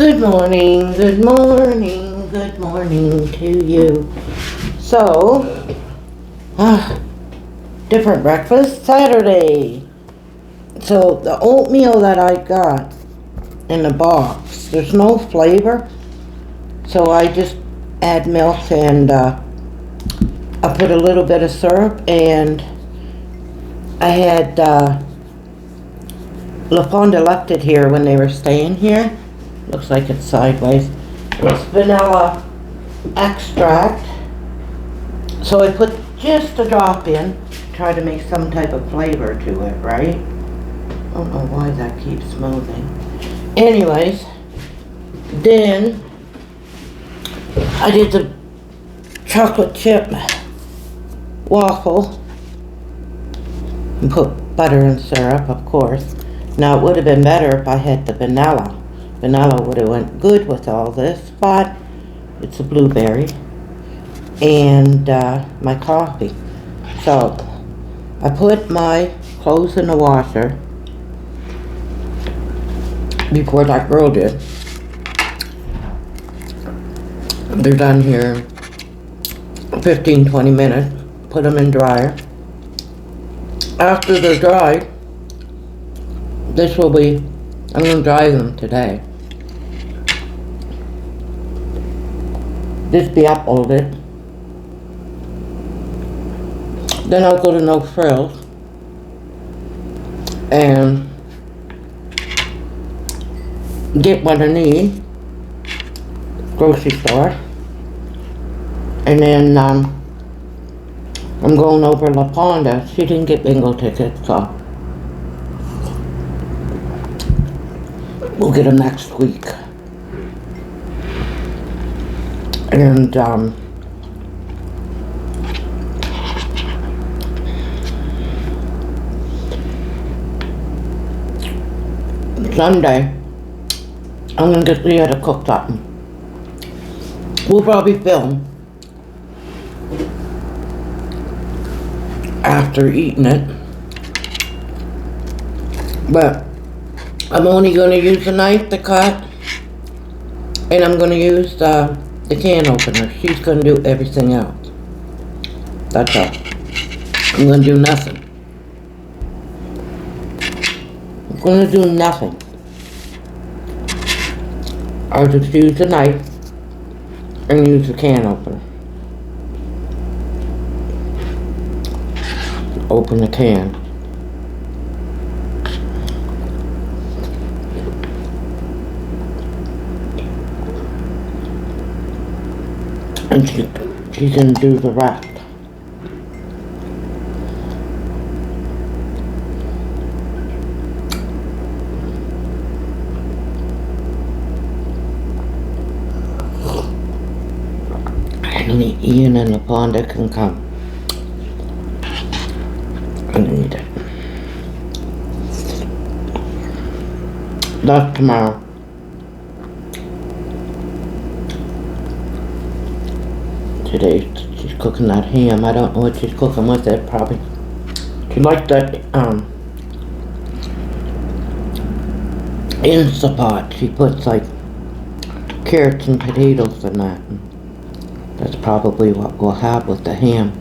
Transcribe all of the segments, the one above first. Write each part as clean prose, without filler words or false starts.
Good morning, good morning, good morning to you. So, different breakfast Saturday. So the oatmeal that I got in the box, there's no flavor. So I just add milk and I put a little bit of syrup, and I had La Fonda left it here when they were staying here. Looks like it's sideways. It's vanilla extract. So I put just a drop in, try to make some type of flavor to it, right? I don't know why that keeps moving. Anyways, then I did the chocolate chip waffle and put butter and syrup, of course. Now it would have been better if I had the vanilla. Vanilla would have went good with all this, but it's a blueberry and my coffee. So I put my clothes in the washer before that girl did. They're done here 15-20 minutes. Put them in dryer. After they're dried, I'm going to dry them today. This be uploaded. Then I'll go to No Frills and get what I need, grocery store, and then I'm going over La Fonda. She didn't get bingo tickets, so we'll get them next week. And Sunday, I'm gonna get Leah to cook something. We'll probably film after eating it, but I'm only gonna use a knife to cut, and I'm gonna use the can opener. She's gonna do everything else. That's all. I'm gonna do nothing. I'm gonna do nothing. I'll just use the knife and use the can opener. Open the can. And she's gonna do the rest. And Ian and La Fonda can come. I need it. That's tomorrow. Today she's cooking that ham. I don't know what she's cooking with it. Probably she likes that Instapot. She puts like carrots and potatoes in that. That's probably what we'll have with the ham.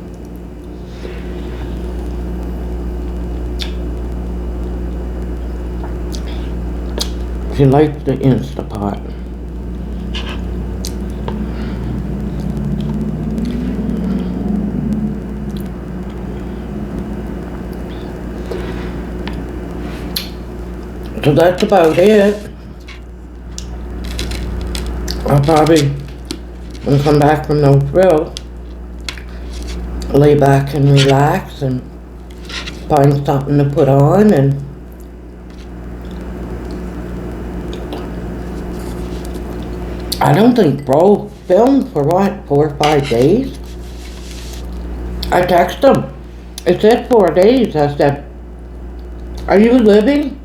She likes the Instapot. So that's about it. I'll probably, when I come back from No Frills, lay back and relax and find something to put on, and I don't think Bro filmed for what, 4 or 5 days? I texted him. It said 4 days. I said, are you living?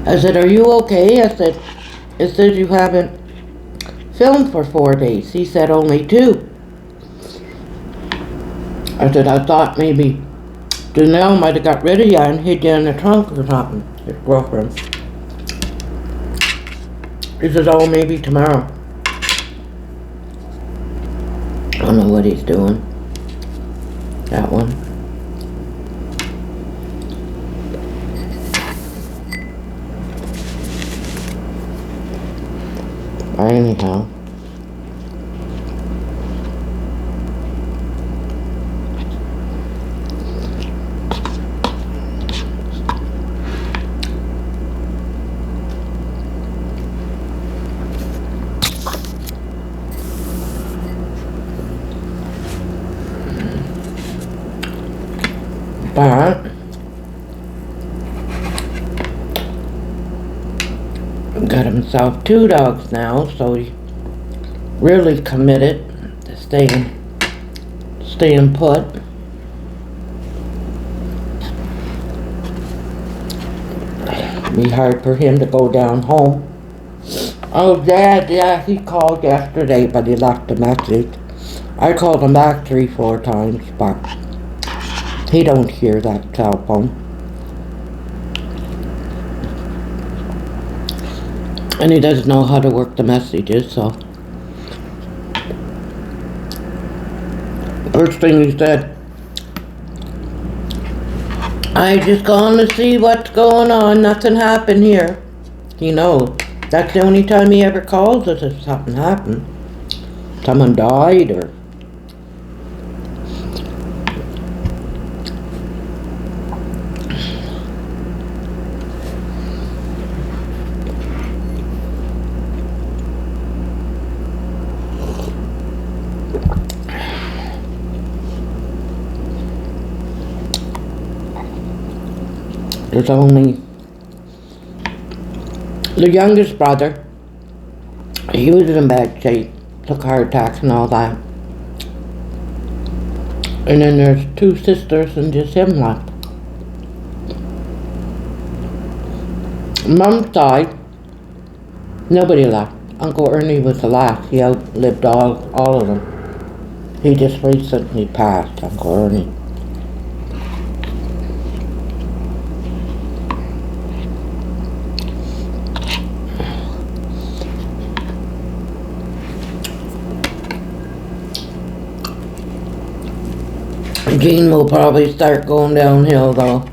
I said, are you okay? I said, it says you haven't filmed for 4 days. He said, only 2. I said, I thought maybe Janelle might have got rid of you and hid you in the trunk or something. His girlfriend. He says, oh, maybe tomorrow. I don't know what he's doing. That one. Anyhow. But got himself 2 dogs now, so he really committed to staying put. Be hard for him to go down home. Oh, Dad, yeah, he called yesterday, but he left a message. I called him back 3-4 times, but he don't hear that cell phone. And he doesn't know how to work the messages, so. First thing he said, I just gone to see what's going on, nothing happened here. You know, that's the only time he ever calls us if something happened. Someone died or there's only the youngest brother. He was in bad shape, took heart attacks and all that. And then there's 2 sisters and just him left. Mom's side, nobody left. Uncle Ernie was the last. He outlived all of them. He just recently passed, Uncle Ernie. Gene will probably start going downhill though.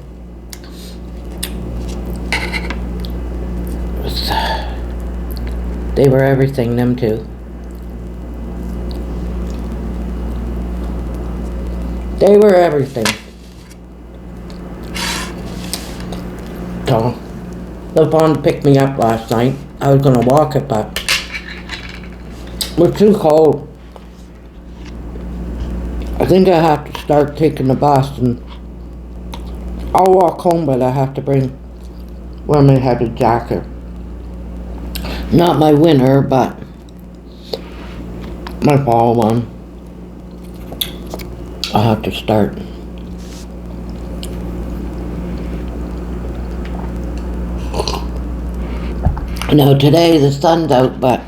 They were everything, them two. They were everything. So, they wanted to pick me up last night. I was gonna walk it, but it was too cold. I think I have to start taking the bus, and I'll walk home, but I have to bring my heavy jacket. Not my winter, but my fall one. I'll have to start. Now today the sun's out, but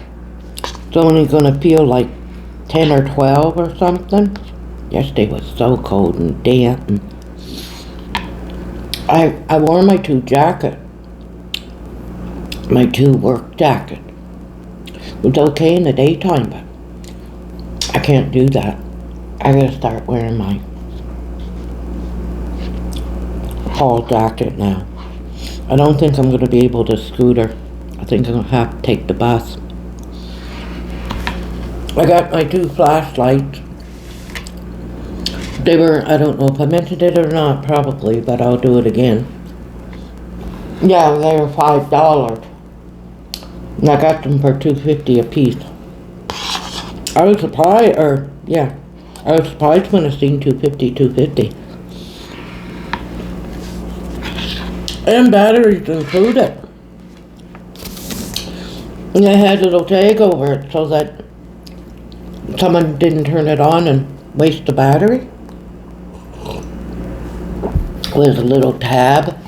it's only gonna feel like 10 or 12 or something. Yesterday was so cold and damp, and I wore my 2 jacket. My 2 work jacket. It was okay in the daytime, but I can't do that. I gotta start wearing my fall jacket now. I don't think I'm gonna be able to scooter. I think I'm gonna have to take the bus. I got my 2 flashlights. They were, I don't know if I mentioned it or not, probably, but I'll do it again. Yeah, they were $5. And I got them for $2.50 a piece. I was surprised, I was surprised when I seen $2.50. And batteries included. And I had a little tag over it so that someone didn't turn it on and waste the battery. There's a little tab.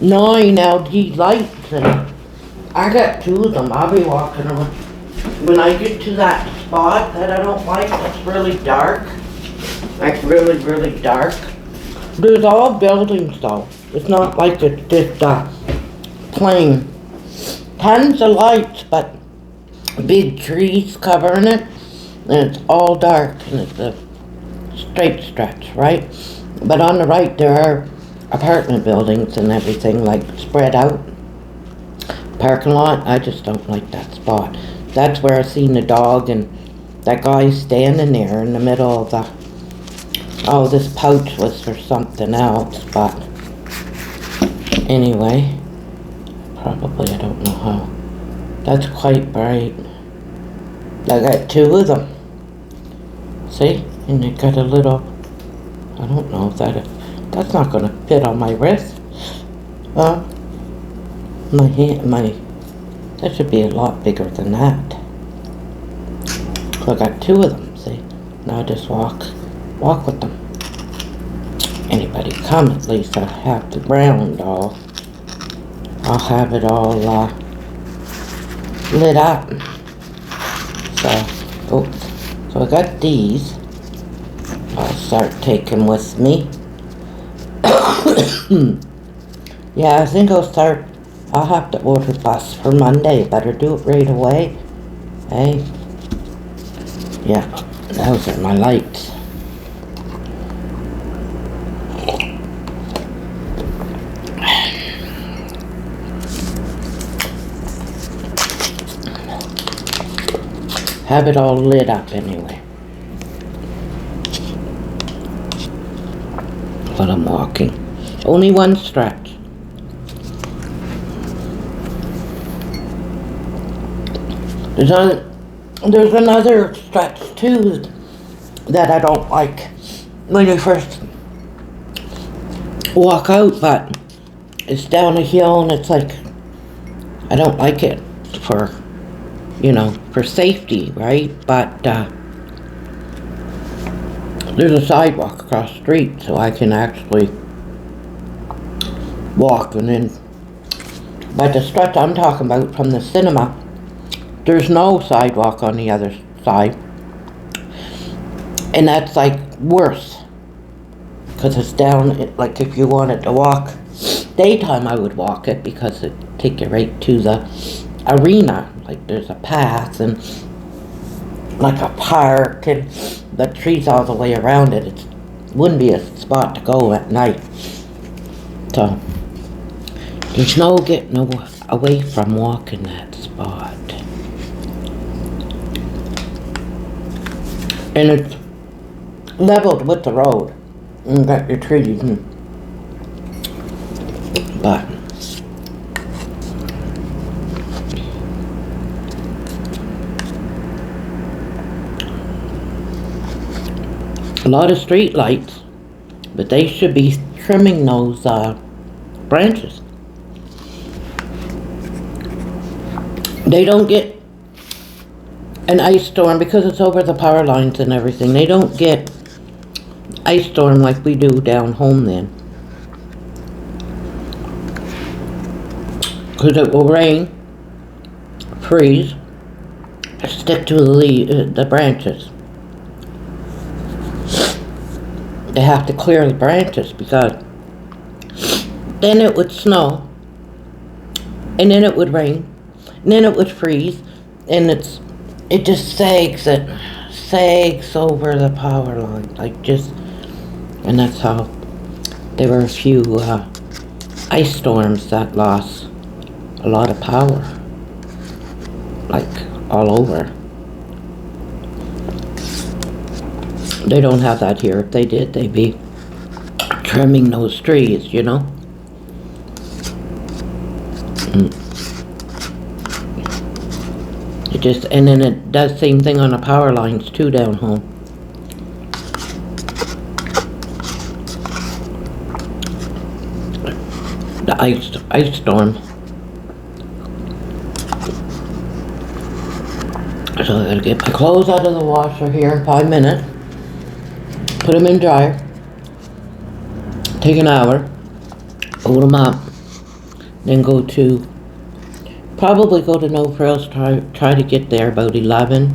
9 LED lights, and I got 2 of them. I'll be walking around. When I get to that spot that I don't like, that's really dark. Like really, really dark. There's all buildings though. It's not like it's just plain. Tons of lights, but big trees covering it, and it's all dark, and it's a straight stretch, right? But on the right there are apartment buildings and everything, like, spread out. Parking lot, I just don't like that spot. That's where I seen the dog and that guy standing there in the middle of the... Oh, this pouch was for something else, but... Anyway, probably, I don't know how. That's quite bright. I got two of them. See? And they got a little... I don't know if that's not gonna fit on my wrist. My hand, that should be a lot bigger than that. So I got two of them, see? Now I just walk with them. Anybody come, at least I have the brown doll. I'll have it all lit up. So I got these. I'll start taking with me. Yeah, I think I'll have to order bus for Monday. Better do it right away. Hey? Yeah, those are my lights. Have it all lit up anyway. But I'm walking. Only one stretch. There's another stretch too that I don't like when you first walk out, but it's down a hill and it's like, I don't like it for, for safety, right? But there's a sidewalk across the street, so I can actually walk. And then, but the stretch I'm talking about from the cinema, there's no sidewalk on the other side. And that's like worse, because it's down, like if you wanted to walk, daytime I would walk it because it'd take you right to the arena. Like there's a path and like a park and the trees all the way around it. It wouldn't be a spot to go at night. So there's no getting away from walking that spot. And it's leveled with the road. And you got your trees. But a lot of street lights, but they should be trimming those branches. They don't get an ice storm because it's over the power lines and everything. They don't get ice storm like we do down home then. Because it will rain, freeze, stick to the branches. They have to clear the branches because then it would snow, and then it would rain, and then it would freeze, and it just sags over the power line, like just, and that's how there were a few ice storms that lost a lot of power, like all over. They don't have that here. If they did, they'd be trimming those trees, It just, and then it does same thing on the power lines too down home. The ice storm. So I gotta get my clothes out of the washer here in 5 minutes. Put them in dryer. Take an hour. Hold them up. Then probably go to No Frills, try to get there about 11.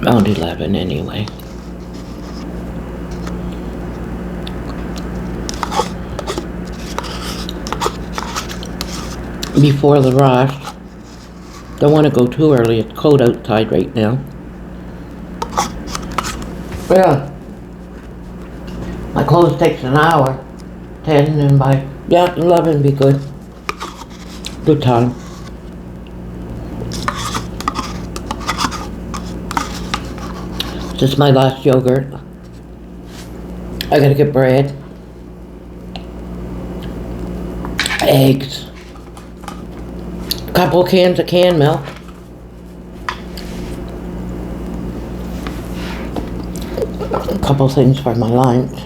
Around 11 anyway. before the rush. Don't want to go too early. It's cold outside right now. Yeah. My clothes takes an hour. 10 and by 11 be good. Good time. This is my last yogurt. I gotta get bread. Eggs. A couple cans of canned milk. A couple things for my lunch.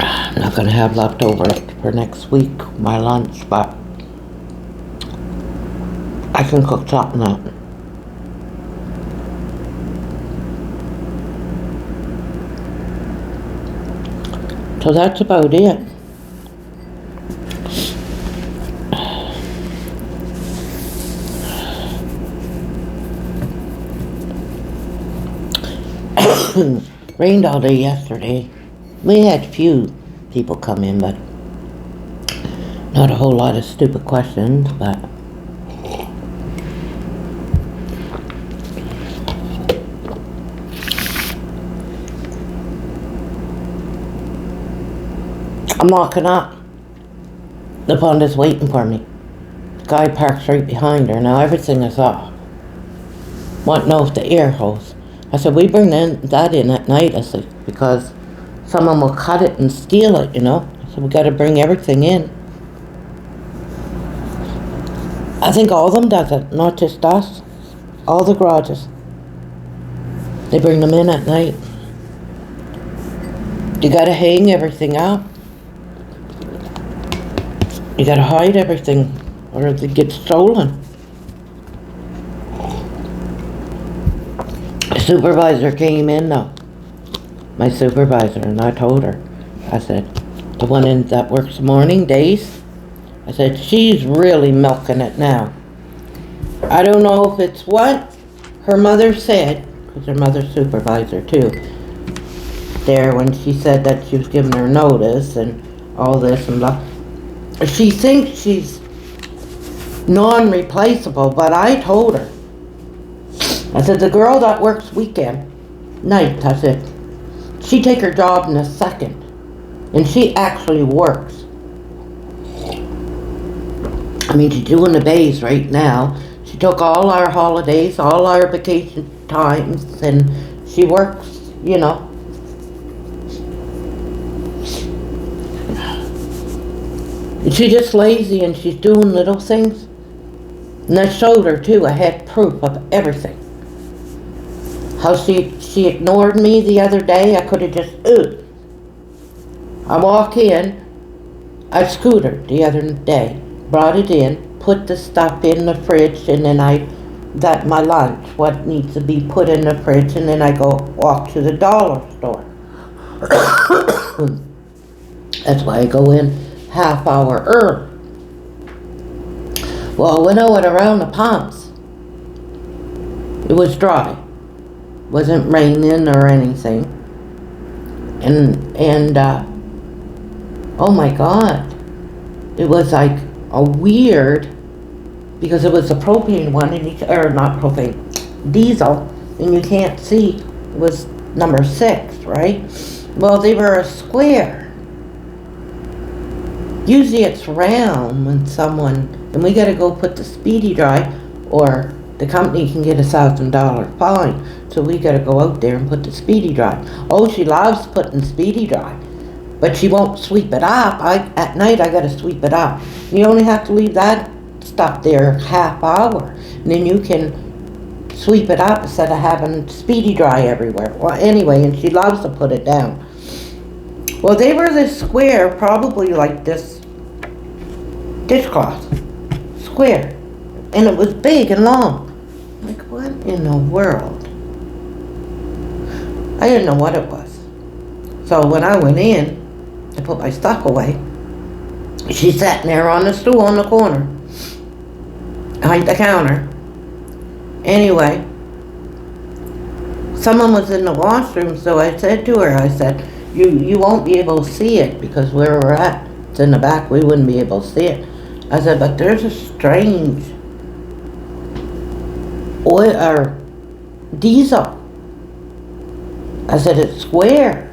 I'm not gonna have leftovers for next week, my lunch, but I can cook something up. So that's about it. Rained all day yesterday. We had few people come in, but not a whole lot of stupid questions, but I'm walking up. The pond is waiting for me. The guy parks right behind her. Now everything is off. Want to know if the air hose. I said, we bring that in at night, I said, because someone will cut it and steal it, you know. I said, we got to bring everything in. I think all of them does it, not just us. All the garages. They bring them in at night. You got to hang everything up. You got to hide everything or it gets stolen. Supervisor came in though, my supervisor, and I told her, I said, the one that works morning days, I said, she's really milking it now. I don't know if it's what her mother said, because her mother's supervisor too, there when she said that she was giving her notice and all this and blah. She thinks she's non-replaceable, but I told her, I said, the girl that works weekend, night, I said, she take her job in a second. And she actually works. I mean, she's doing the bays right now. She took all our holidays, all our vacation times, and she works, you know. And she's just lazy and she's doing little things. And I showed her too, I had proof of everything. How she ignored me the other day, I could have just, I walk in, I scootered the other day, brought it in, put the stuff in the fridge, and then my lunch, what needs to be put in the fridge, and then I go walk to the dollar store. That's why I go in half hour early. Well, when I went around the pumps, it was dry. Wasn't raining or anything. And oh my God. It was like a weird, because it was a propane one, or not propane, diesel, and you can't see, it was number 6, right? Well, they were a square. Usually it's round when and we gotta go put the speedy dry, or the company can get $1,000 fine. So we gotta go out there and put the speedy dry. Oh, she loves putting speedy dry, but she won't sweep it up. At night I gotta sweep it up. You only have to leave that stuff there half hour, and then you can sweep it up instead of having speedy dry everywhere. Well, anyway, and she loves to put it down. Well, they were this square, probably like this dishcloth square, and it was big and long. Like, what in the world? I didn't know what it was. So when I went in to put my stuff away, she's sitting there on the stool on the corner, behind the counter. Anyway, someone was in the washroom, so I said to her, I said, You won't be able to see it because where we're at, it's in the back, we wouldn't be able to see it. I said, but there's a strange oil or diesel. I said, it's square,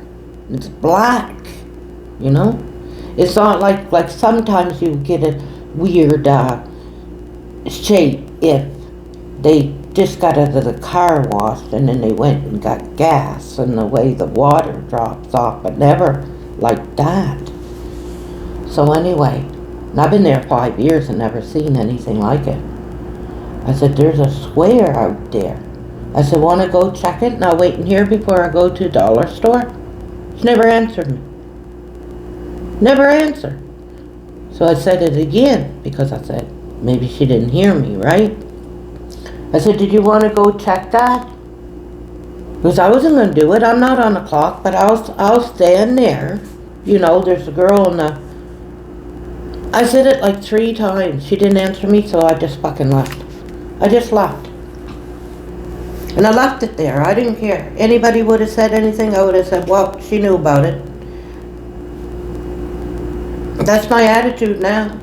it's black, you know? It's not like sometimes you get a weird shape if they just got out of the car wash and then they went and got gas and the way the water drops off, but never like that. So anyway, and I've been there 5 years and never seen anything like it. I said, there's a square out there. I said, want to go check it? And I'll wait in here before I go to the dollar store. She never answered me. Never answered. So I said it again because I said, maybe she didn't hear me, right? I said, did you want to go check that? Because I wasn't going to do it. I'm not on the clock, but I'll stand there. You know, there's a girl in the... I said it like 3 times. She didn't answer me, so I just fucking left. I just left. And I left it there. I didn't care. Anybody would have said anything, I would have said, well, she knew about it. That's my attitude now.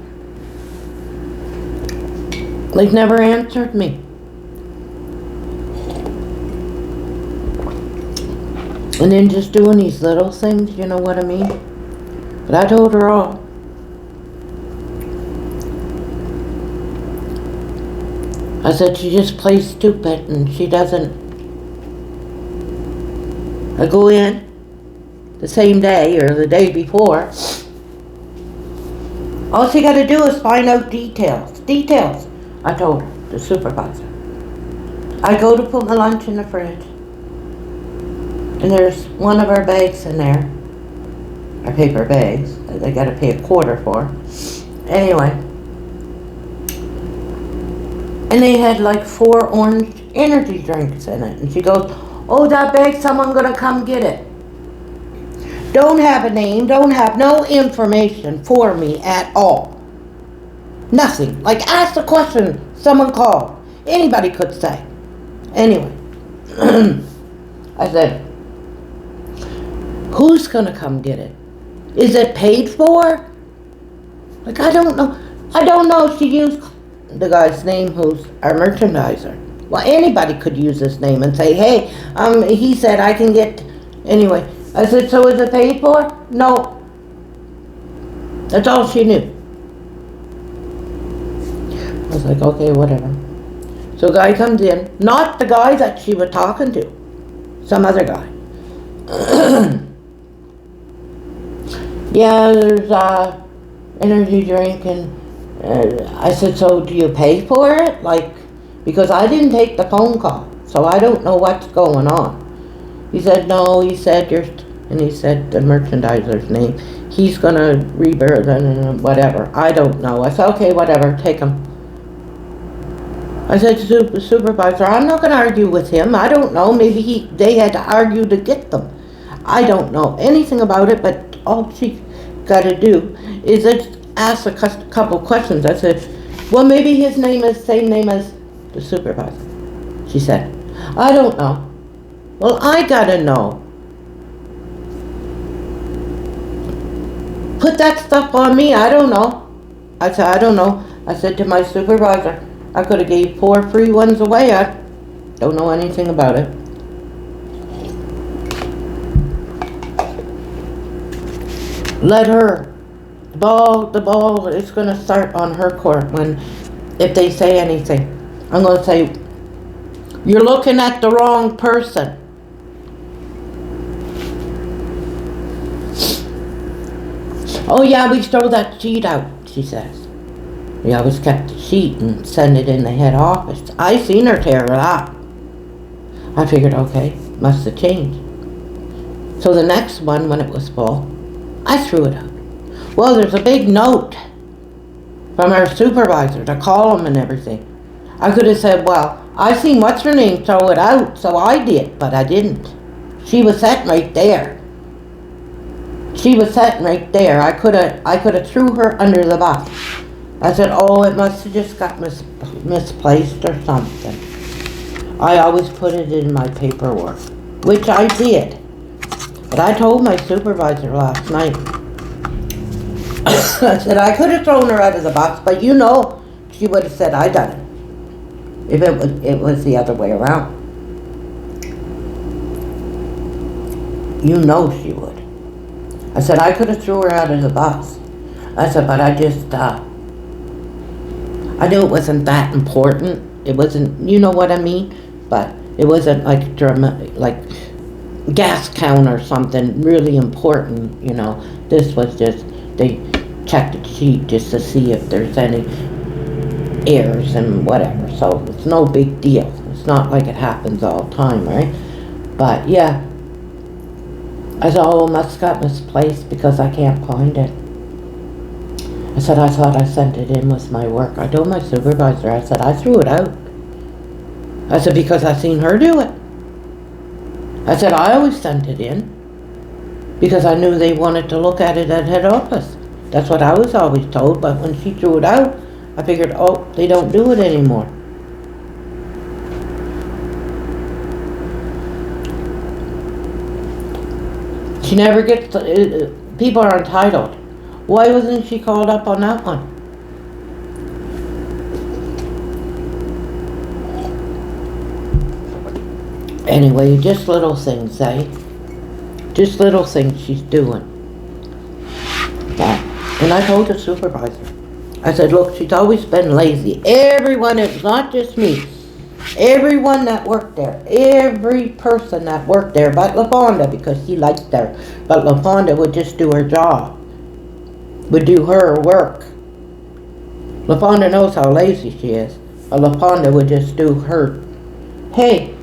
They've never answered me. And then just doing these little things, you know what I mean? But I told her all. I said she just plays stupid and she doesn't. I go in the same day or the day before. All she got to do is find out details. Details, I told her, the supervisor. I go to put my lunch in the fridge. And there's one of our bags in there. Our paper bags. That they got to pay $1 for. Anyway. And they had like 4 orange energy drinks in it. And she goes, oh, that bag, someone gonna come get it. Don't have a name, don't have no information for me at all. Nothing. Like, ask the question, someone called. Anybody could say. Anyway. I said, who's gonna come get it? Is it paid for? Like, I don't know. I don't know. She used the guy's name who's our merchandiser. Well, anybody could use his name and say, hey, he said I can get... Anyway, I said, so is it paid for? No. That's all she knew. I was like, okay, whatever. So a guy comes in. Not the guy that she was talking to. Some other guy. Yeah, there's energy drink and I said, so do you pay for it? Like, because I didn't take the phone call, so I don't know what's going on. He said, no, he said, and he said the merchandiser's name. He's going to rebirth and whatever. I don't know. I said, okay, whatever, take him. I said to the supervisor, I'm not going to argue with him. I don't know. Maybe they had to argue to get them. I don't know anything about it, but all she got to do is ask a couple questions. I said, well, maybe his name is the same name as the supervisor. She said, I don't know. Well, I gotta know. Put that stuff on me, I don't know. I said, I don't know. I said to my supervisor, I could have gave 4 free ones away. I don't know anything about it. Let her. The ball is going to start on her court if they say anything. I'm going to say, you're looking at the wrong person. Oh yeah, we throw that sheet out, she says. We always kept the sheet and send it in the head office. I seen her tear it up. I figured, okay, must have changed. So the next one, when it was full, I threw it out. Well, there's a big note from our supervisor to call him and everything. I could have said, well, I seen what's her name throw it out, so I did, but I didn't. She was sitting right there. She was sitting right there. I could have threw her under the bus. I said, oh, it must have just got misplaced or something. I always put it in my paperwork, which I did. But I told my supervisor last night, I said I could have thrown her out of the bus, but you know, she would have said I done it. If it was the other way around. You know she would. I said I could have threw her out of the bus. I said, but I just, I knew it wasn't that important. It wasn't, you know what I mean? But it wasn't like dramatic, like gas count or something really important, you know. This was just, they checked the sheet just to see if there's any errors and whatever. So it's no big deal. It's not like it happens all the time, right? But yeah, I said, oh, it must have got misplaced because I can't find it. I said, I thought I sent it in with my work. I told my supervisor, I said, I threw it out. I said, because I seen her do it. I said, I always sent it in because I knew they wanted to look at it at head office. That's what I was always told, but when she threw it out, I figured, oh, they don't do it anymore. She never gets, people are entitled. Why wasn't she called up on that one? Anyway, just little things, eh? Just little things she's doing. And I told the supervisor, I said, look, she's always been lazy. Everyone, it's not just me. Everyone that worked there, every person that worked there, but LaFonda, because she liked there. But LaFonda would just do her job. Would do her work. LaFonda knows how lazy she is. But LaFonda would just do her. Hey,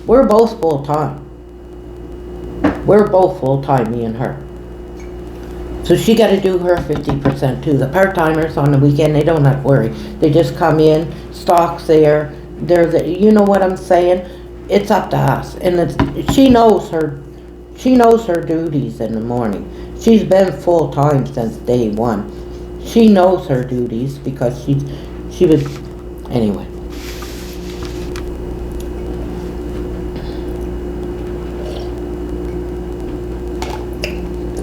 we're both full-time. We're both full-time, me and her. So she got to do her 50% too. The part-timers on the weekend, they don't have to worry. They just come in, stock's there. They're the, you know what I'm saying? It's up to us. And she knows her duties in the morning. She's been full-time since day one. She knows her duties because she was, anyway.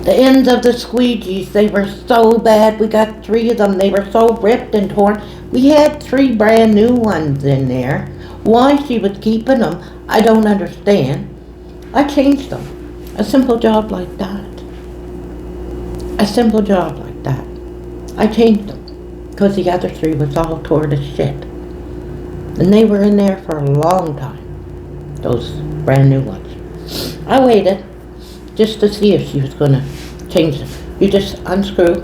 The ends of the squeegees, they were so bad. We got 3 of them. They were so ripped and torn. We had 3 brand new ones in there. Why she was keeping them, I don't understand. I changed them. A simple job like that. A simple job like that. I changed them. Because the other 3 was all tore to shit. And they were in there for a long time. Those brand new ones. I waited just to see if she was going to change them. You just unscrew,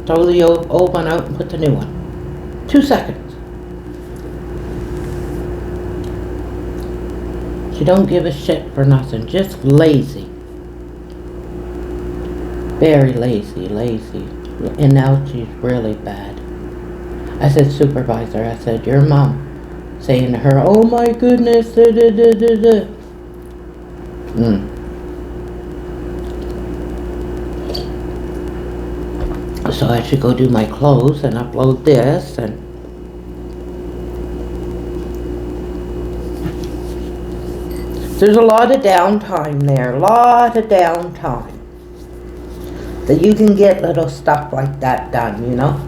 throw the old one out and put the new one. 2 seconds. She don't give a shit for nothing. Just lazy. Very lazy. And now she's really bad. I said, supervisor, I said, your mom saying to her, oh my goodness, da da da da da. So I should go do my clothes and upload this and there's a lot of downtime there, a lot of downtime that you can get little stuff like that done, you know.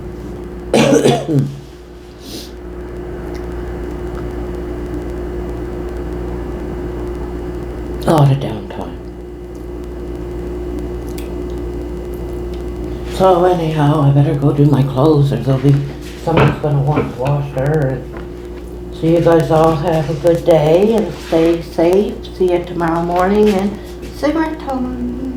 A lot of downtime. So anyhow, I better go do my clothes or there'll be someone's gonna want to wash her. So you guys all have a good day and stay safe. See you tomorrow morning and cigarette time.